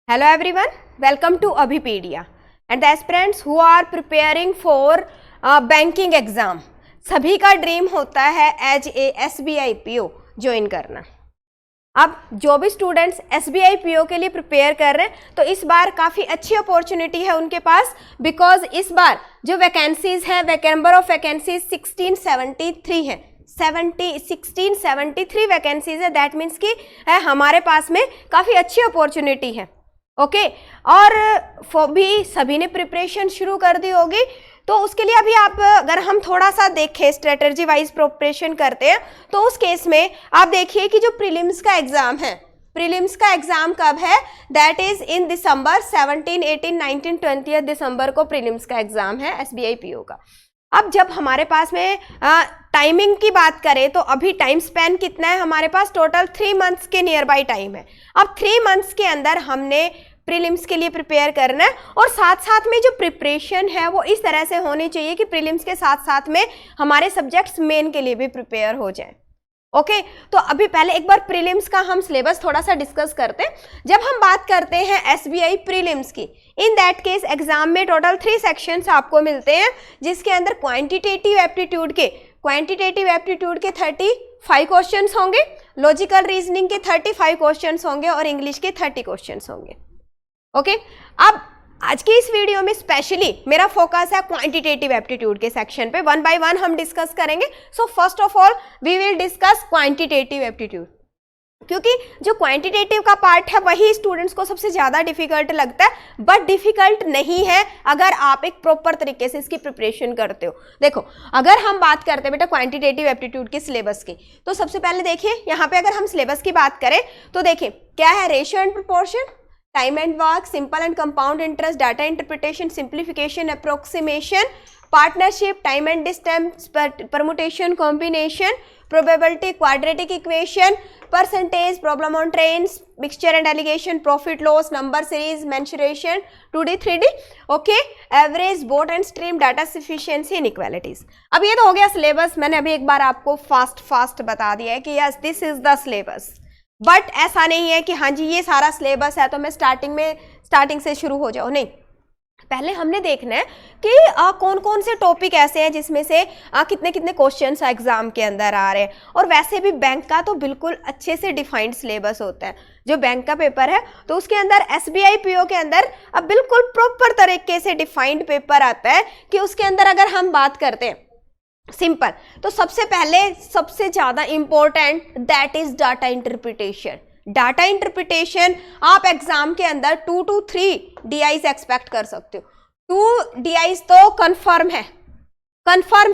Hello everyone, welcome to Abhipedia and the aspirants who are preparing for banking exam. सभी का dream होता है as a SBI PO join करना. अब जो भी स्टूडेंट्स SBI PO के लिए प्रिपेयर कर रहे हैं तो इस बार काफ़ी अच्छी अपॉर्चुनिटी है उनके पास, बिकॉज इस बार जो वैकेंसीज हैं नंबर ऑफ वैकेंसीज 1673 है. 1673 वैकेंसीज है. दैट मीन्स कि हमारे पास में काफ़ी अच्छी अपॉर्चुनिटी है. ओके और भी सभी ने प्रिपरेशन शुरू कर दी होगी. तो उसके लिए अभी आप अगर हम थोड़ा सा देखें स्ट्रेटजी वाइज प्रिपरेशन करते हैं तो उस केस में आप देखिए कि जो प्रीलिम्स का एग्जाम है, प्रीलिम्स का एग्जाम कब है? दैट इज इन दिसंबर 17, 18, 19, 20 दिसंबर को प्रीलिम्स का एग्जाम है SBI PO का. अब जब हमारे पास में टाइमिंग की बात करें तो अभी टाइम स्पैन कितना है हमारे पास? टोटल 3 मंथ्स के नियर बाई टाइम है. अब 3 मंथ्स के अंदर हमने प्रीलिम्स के लिए प्रिपेयर करना है और साथ साथ में जो प्रिपरेशन है वो इस तरह से होनी चाहिए कि प्रीलिम्स के साथ साथ में हमारे सब्जेक्ट्स मेन के लिए भी प्रिपेयर हो जाए. ओके तो अभी पहले एक बार प्रीलिम्स का हम सिलेबस थोड़ा सा डिस्कस करते हैं. जब हम बात करते हैं SBI प्रीलिम्स की, इन दैट केस एग्जाम में टोटल 3 सेक्शंस आपको मिलते हैं, जिसके अंदर क्वांटिटेटिव एप्टीट्यूड के 35 क्वेश्चंस होंगे, लॉजिकल रीजनिंग के 35 क्वेश्चंस होंगे और इंग्लिश के 30 क्वेश्चंस होंगे. ओके अब आज की इस वीडियो में स्पेशली मेरा फोकस है क्वांटिटेटिव एप्टीट्यूड के सेक्शन पे. 1 बाय 1 हम डिस्कस करेंगे. So first of all we will discuss quantitative aptitude, क्योंकि जो क्वांटिटेटिव का पार्ट है वही स्टूडेंट्स को सबसे ज़्यादा डिफिकल्ट लगता है, बट डिफिकल्ट नहीं है अगर आप एक प्रॉपर तरीके से इसकी प्रिपरेशन करते हो. देखो अगर हम बात करते हैं बेटा क्वांटिटेटिव एप्टीट्यूड के सिलेबस की, तो सबसे पहले देखिए यहाँ पे अगर हम सिलेबस की बात करें तो देखिए क्या है? Ratio and proportion, time and work, simple and compound interest, data interpretation, simplification, approximation, partnership, time and distance, permutation, combination, probability, quadratic equation, percentage, problem on trains, mixture and alligation, profit loss, number series, mensuration, 2D 3D, okay, average, boat and stream, data sufficiency, inequalities. अब ये तो हो गया syllabus. मैंने अभी एक बार आपको fast बता दिया है कि yes this is the syllabus, but ऐसा नहीं है कि हाँ जी ये सारा सिलेबस है तो मैं स्टार्टिंग से शुरू हो जाऊँ. नहीं, पहले हमने देखना है कि कौन कौन से टॉपिक ऐसे हैं जिसमें से कितने क्वेश्चंस एग्जाम के अंदर आ रहे हैं. और वैसे भी बैंक का तो बिल्कुल अच्छे से डिफाइंड सिलेबस होता है. जो बैंक का पेपर है तो उसके अंदर SBI PO के अंदर अब बिल्कुल प्रॉपर तरीके से डिफाइंड पेपर आता है कि उसके अंदर अगर हम बात करते हैं सिंपल, तो सबसे पहले सबसे ज्यादा important that is data interpretation. Data interpretation आप एग्जाम के अंदर 2 to 3 DIs एक्सपेक्ट कर सकते हो. 2 DIs तो कंफर्म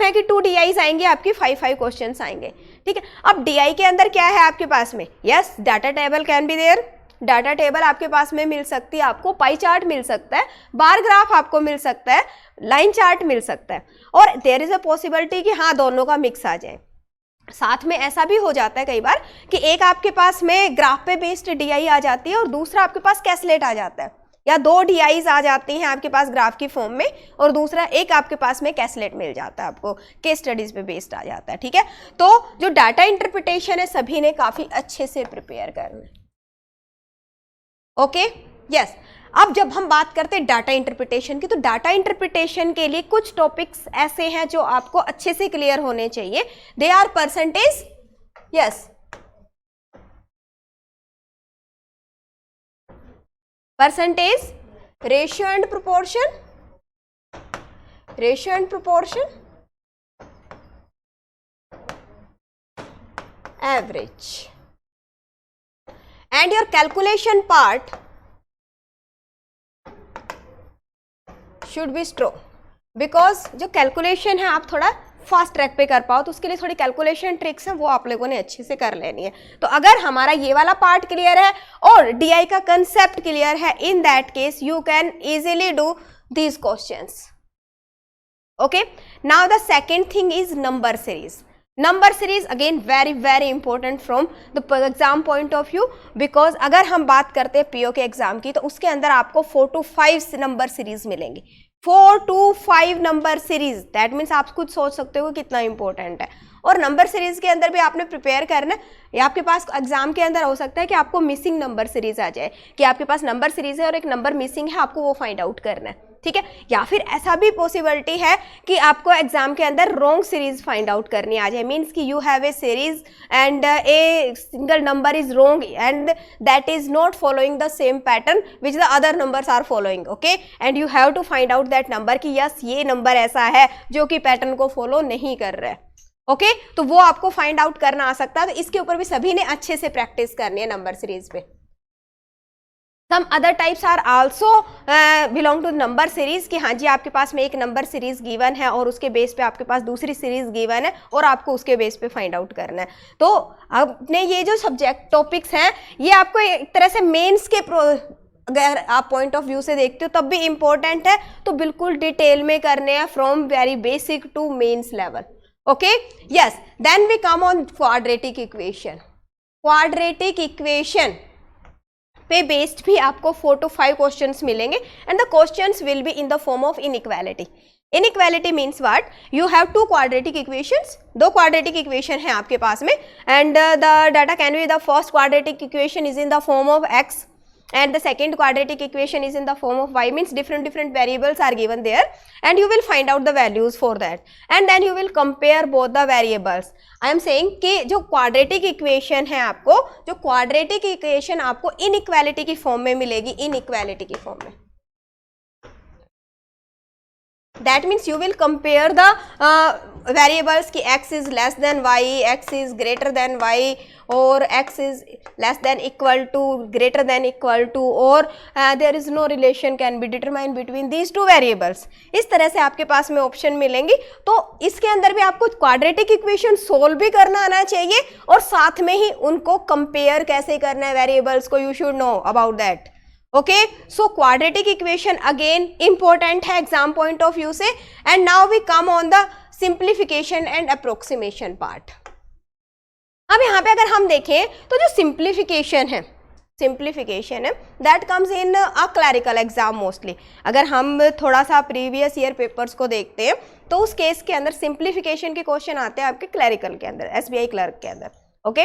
है कि 2 DIs आएंगे, आपकी 5 क्वेश्चंस आएंगे. ठीक है. अब DI के अंदर क्या है आपके पास में? Yes data table can be there. Data table आपके पास में मिल सकती है, आपको पाई चार्ट मिल सकता है, बार ग्राफ आपको मिल सकता है, लाइन चार्ट मिल सकता है, और देयर इज अ पॉसिबिलिटी कि हाँ दोनों का मिक्स आ जाए. साथ में ऐसा भी हो जाता है कई बार कि एक आपके पास में ग्राफ पे बेस्ड DI आ जाती है और दूसरा आपके पास कैसलेट आ जाता है, या 2 DIs आ जाती हैं आपके पास ग्राफ की फॉर्म में और दूसरा एक आपके पास में कैसलेट मिल जाता है, आपको केस स्टडीज पे बेस्ड आ जाता है. ठीक है. तो जो डाटा इंटरप्रिटेशन है सभी ने काफी अच्छे से प्रिपेयर करना है. Okay yes. अब जब हम बात करते हैं डाटा इंटरप्रिटेशन की, तो डाटा इंटरप्रिटेशन के लिए कुछ टॉपिक्स ऐसे हैं जो आपको अच्छे से क्लियर होने चाहिए. They are percentage, yes percentage, ratio and proportion, average, and your calculation part should be strong, because जो कैलकुलेशन है आप थोड़ा फास्ट ट्रैक पे कर पाओ तो उसके लिए थोड़ी कैलकुलेशन ट्रिक्स हैं वो आप लोगों ने अच्छे से कर लेनी है. तो अगर हमारा ये वाला पार्ट क्लियर है और DI का कंसेप्ट क्लियर है, इन that case you can easily do these questions. Okay. Now the second thing is number series. Number series again very important from the exam point of view, because अगर हम बात करते हैं PO के exam की तो उसके अंदर आपको 4 to 5 नंबर सीरीज मिलेंगी. 4 to 5 number series, that means आप खुद सोच सकते हो कितना इंपॉर्टेंट है. और नंबर सीरीज के अंदर भी आपने प्रिपेयर करना है। या आपके पास एग्जाम के अंदर हो सकता है कि आपको मिसिंग नंबर सीरीज आ जाए, कि आपके पास नंबर सीरीज है और एक नंबर मिसिंग है, आपको वो फाइंड आउट करना है, ठीक है। या फिर ऐसा भी पॉसिबिलिटी है कि आपको एग्जाम के अंदर रॉन्ग सीरीज फाइंड आउट करनी आ जाए, मीन्स कि you have a series and a single number is wrong and that is not following the same pattern which the other numbers are following, okay, and you have to find out that number कि yes ये number ऐसा है जो कि pattern को follow नहीं कर रहा है, ओके तो वो आपको फाइंड आउट करना आ सकता है। तो इसके ऊपर भी सभी ने अच्छे से प्रैक्टिस करनी है नंबर सीरीज पे। Some other types are also belong to number series, कि हाँ जी आपके पास में एक नंबर सीरीज गिवन है और उसके बेस पे आपके पास दूसरी सीरीज गिवन है और आपको उसके बेस पे फाइंड आउट करना है। तो अपने ये जो सब्जेक्ट टॉपिक्स हैं ये आपको एक तरह से मेंस के अगर आप पॉइंट ऑफ व्यू से देखते हो तब भी इम्पोर्टेंट है, तो बिल्कुल डिटेल में करने हैं from very basic to mains level, okay yes. Then we come on quadratic equation. Quadratic equation पे बेस्ड भी आपको 4 to 5 क्वेश्चंस मिलेंगे and the questions will be in the form of inequality. Inequality means what, you have 2 quadratic equations, 2 quadratic equation है आपके पास में and the data can be the first quadratic equation is in the form of x and the second quadratic equation is in the form of y, means different variables are given there and you will find out the values for that and then you will compare both the variables. I am saying कि जो quadratic equation है आपको, जो quadratic equation आपको inequality की form में मिलेगी, inequality की फॉर्म में, that means you will compare the variables कि x is less than y, x is greater than y और x is less than equal to, greater than equal to और there is no relation can be determined between these 2 variables। इस तरह से आपके पास में option मिलेंगी। तो इसके अंदर भी आपको क्वाड्रेटिक इक्वेशन सोल्व भी करना आना चाहिए और साथ में ही उनको कंपेयर कैसे करना है वेरिएबल्स को, you should know about that, okay. So quadratic equation again important है एग्जाम पॉइंट ऑफ व्यू से। And now we come on the simplification and approximation part. अब यहाँ पे अगर हम देखें तो जो सिंप्लीफिकेशन है that comes in a clerical exam mostly. अगर हम थोड़ा सा प्रीवियस ईयर पेपर्स को देखते हैं तो उस केस के अंदर सिंप्लीफिकेशन के क्वेश्चन आते हैं आपके क्लरिकल के अंदर, SBI क्लर्क के अंदर, ओके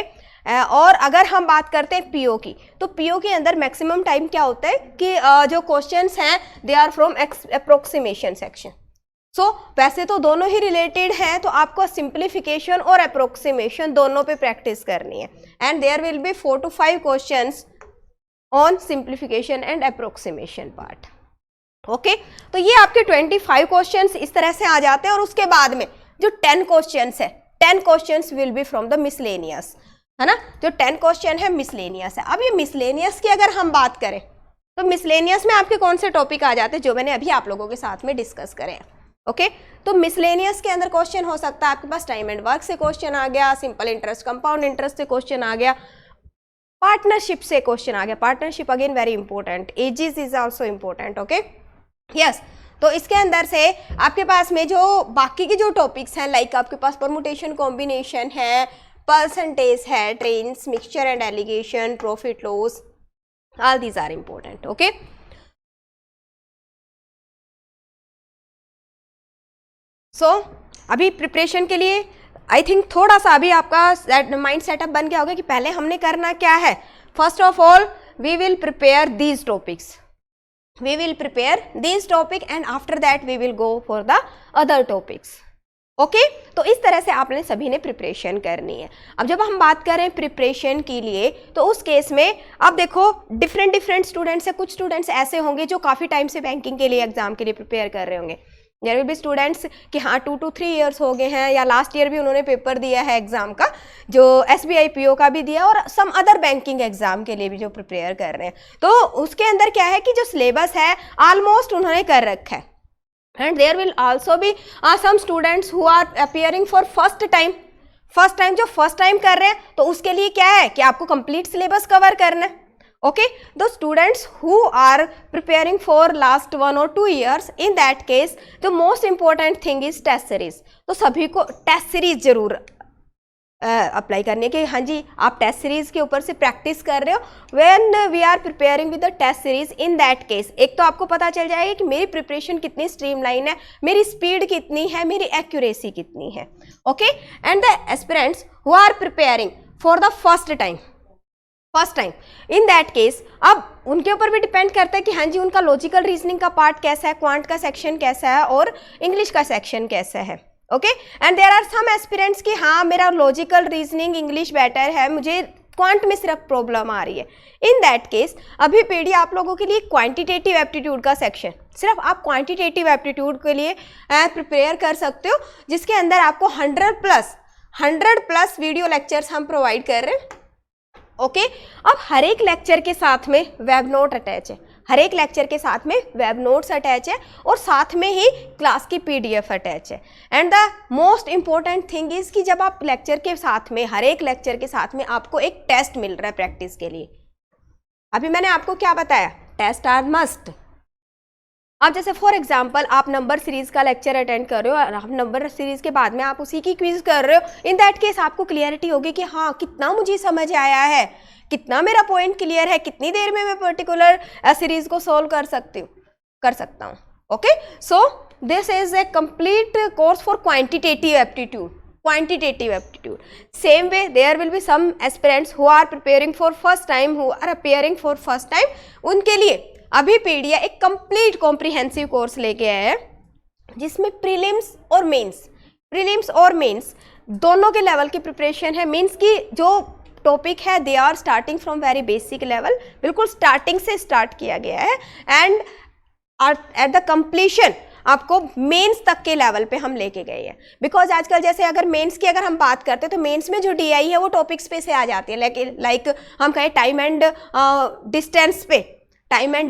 और अगर हम बात करते हैं पीओ की, तो पीओ के अंदर मैक्सिमम टाइम क्या होता है कि जो क्वेश्चंस हैं they are from approximation section. So वैसे तो दोनों ही रिलेटेड हैं, तो आपको सिंप्लीफिकेशन और अप्रोक्सीमेशन दोनों पे प्रैक्टिस करनी है and there will be 4 to 5 questions on simplification and approximation part, okay. तो ये आपके 25 क्वेश्चंस इस तरह से आ जाते हैं और उसके बाद में जो 10 क्वेश्चंस है, 10 questions will B from the miscellaneous, है ना। जो 10 क्वेश्चन है मिसलेनियस है। अब ये मिसलेनियस की अगर हम बात करें तो मिसलेनियस में आपके कौन से टॉपिक आ जाते हैं जो मैंने अभी आप लोगों के साथ में डिस्कस करे हैं, ओके। तो मिसलेनियस के अंदर क्वेश्चन हो सकता है आपके पास टाइम एंड वर्क से क्वेश्चन आ गया, सिंपल इंटरेस्ट कंपाउंड इंटरेस्ट से क्वेश्चन आ गया, पार्टनरशिप से क्वेश्चन आ गया। Partnership again very important, ages is also important, okay yes. तो इसके अंदर से आपके पास में जो बाकी के जो टॉपिक्स हैं लाइक आपके पास परमुटेशन कॉम्बिनेशन है, परसेंटेज है, trends, mixture and alligation, profit loss, all these are important, okay. So अभी प्रिपरेशन के लिए आई थिंक थोड़ा सा अभी आपका माइंड सेटअप बन गया होगा कि पहले हमने करना क्या है। First of all we will prepare these topics, we will prepare these topic and after that we will go for the other topics, okay। तो इस तरह से आपने सभी ने प्रिपरेशन करनी है। अब जब हम बात करें प्रिपरेशन के लिए तो उस केस में अब देखो डिफरेंट स्टूडेंट्स है। कुछ स्टूडेंट्स ऐसे होंगे जो काफ़ी टाइम से बैंकिंग के लिए एग्जाम के लिए प्रिपेयर कर रहे होंगे। देयर विल बी स्टूडेंट्स कि हाँ 2 to 3 ईयर्स हो गए हैं या लास्ट ईयर भी उन्होंने पेपर दिया है एग्जाम का, जो SBI PO का भी दिया और सम अदर बैंकिंग एग्जाम के लिए भी जो प्रिपेयर कर रहे हैं। तो उसके अंदर क्या है कि जो सिलेबस है ऑलमोस्ट उन्होंने कर रखा है and there will also be some students who are appearing for first time. जो फर्स्ट टाइम कर रहे हैं तो उसके लिए क्या है कि आपको कंप्लीट सिलेबस कवर करना है, okay। the students who are preparing for last 1 or 2 years, in that case the most important thing is test series। तो सभी को टेस्ट सीरीज जरूर अप्लाई करनी है कि हाँ जी आप टेस्ट सीरीज के ऊपर से प्रैक्टिस कर रहे हो। When we are preparing with the test series, in that case एक तो आपको पता चल जाएगा कि मेरी प्रिपरेशन कितनी स्ट्रीमलाइन है, मेरी स्पीड कितनी है, मेरी एक्यूरेसी कितनी है। Okay, and the aspirants who are preparing for the first time in that case, अब उनके ऊपर भी डिपेंड करता है कि हाँ जी उनका लॉजिकल रीजनिंग का पार्ट कैसा है, क्वांट का सेक्शन कैसा है और इंग्लिश का सेक्शन कैसा है। Okay, and there are some aspirants कि हाँ मेरा लॉजिकल रीजनिंग इंग्लिश बेटर है, मुझे क्वांट में सिर्फ प्रॉब्लम आ रही है। इन दैट केस अभी पीडी आप लोगों के लिए क्वांटिटेटिव एप्टीट्यूड का सेक्शन, सिर्फ आप क्वांटिटेटिव एप्टीट्यूड के लिए प्रिपेयर कर सकते हो, जिसके अंदर आपको 100 प्लस वीडियो लेक्चर्स हम प्रोवाइड कर रहे हैं। ओके, अब हर एक लेक्चर के साथ में वेब नोट अटैच है, हर एक लेक्चर के साथ में वेब नोट्स अटैच है और साथ में ही क्लास की पीडीएफ अटैच है। And the most important thing is कि जब आप लेक्चर के साथ में, हर एक लेक्चर के साथ में आपको एक टेस्ट मिल रहा है प्रैक्टिस के लिए। अभी मैंने आपको क्या बताया, टेस्ट आर मस्ट। अब जैसे फॉर एग्जाम्पल आप नंबर सीरीज का लेक्चर अटेंड कर रहे हो और आप नंबर सीरीज के बाद में आप उसी की क्विज कर रहे हो, इन दैट केस आपको क्लियरिटी होगी कि हाँ कितना मुझे समझ आया है, कितना मेरा पॉइंट क्लियर है, कितनी देर में मैं पर्टिकुलर सीरीज को सोल्व कर सकता हूँ। Okay, so this is a complete course for quantitative aptitude. Same way there will be some aspirants who are preparing for first time, उनके लिए अभी पीडिया एक कंप्लीट कॉम्प्रिहेंसिव कोर्स लेके आया है, जिसमें प्रीलिम्स और मेंस दोनों के लेवल की प्रिपरेशन है। मीन्स की जो टॉपिक है they are starting from very basic level, बिल्कुल स्टार्टिंग से स्टार्ट किया गया है, एंड एट द कंप्लीशन आपको मेंस तक के लेवल पे हम लेके गए हैं। बिकॉज आजकल जैसे अगर मेंस की अगर हम बात करते हैं तो मेंस में जो डीआई है वो टॉपिक्स पे से आ जाती है, लाइक हम कहें टाइम एंड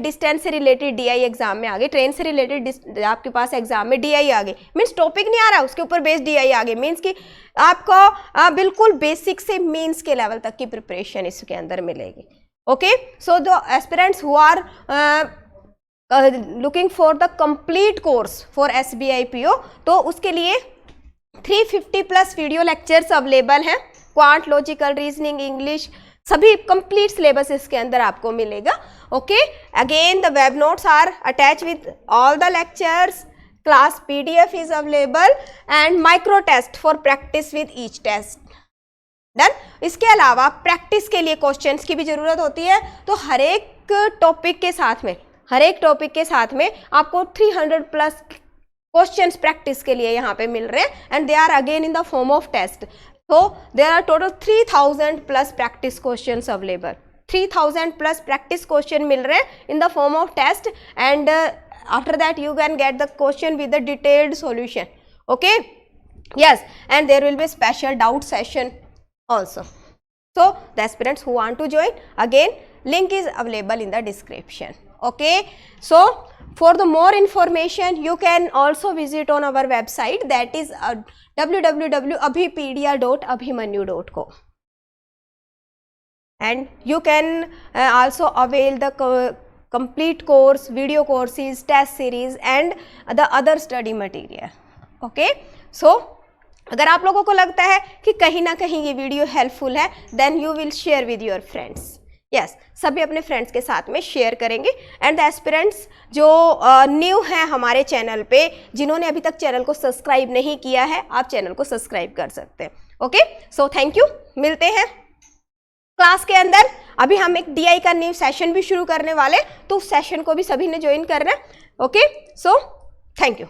डिस्टेंस से रिलेटेड डीआई एग्जाम में आ गई, ट्रेन से रिलेटेड आपके पास एग्जाम में डीआई आ गई, मीन्स टॉपिक नहीं आ रहा उसके ऊपर बेस्ड डीआई आ गई। मीन्स कि आपको बिल्कुल बेसिक से मीन्स के लेवल तक की प्रिपरेशन इसके अंदर मिलेगी। Okay, so the aspirants who are looking for the complete course for SBI PO, तो उसके लिए 350 प्लस वीडियो लेक्चर्स अवेलेबल हैं, क्वांट, लॉजिकल रीजनिंग, इंग्लिश, सभी कंप्लीट सिलेबस इसके अंदर आपको मिलेगा। Okay, again the web notes are attach with all the lectures, class PDF is available and micro test for practice with each test done. इसके अलावा practice के लिए questions की भी जरूरत होती है, तो हर एक टॉपिक के साथ में आपको 300 प्लस क्वेश्चंस प्रैक्टिस के लिए यहाँ पे मिल रहे हैं, and they are again in the form of test. So there are total 3000 plus practice questions available. 3000 plus practice question मिल रहे हैं in the form of test, and after that you can get the question with the detailed solution. Okay, yes, and there will be special doubt session also. So the aspirants who want to join, again link is available in the description. Okay, so for the more information you can also visit on our website, that is www.abhipedia.abhimanyu.co, and you can also avail the complete course, video courses, test series and the other study material. Okay, so अगर आप लोगों को लगता है कि कहीं ना कहीं ये वीडियो हेल्पफुल है, then you will share with your friends. Yes, सभी अपने फ्रेंड्स के साथ में शेयर करेंगे। एंड द एस्पिरेंट्स जो न्यू हैं हमारे चैनल पे, जिन्होंने अभी तक चैनल को सब्सक्राइब नहीं किया है, आप चैनल को सब्सक्राइब कर सकते हैं। ओके, सो थैंक यू, मिलते हैं क्लास के अंदर। अभी हम एक DI का न्यू सेशन भी शुरू करने वाले, तो उस सेशन को भी सभी ने ज्वाइन करना है। Okay, so thank you.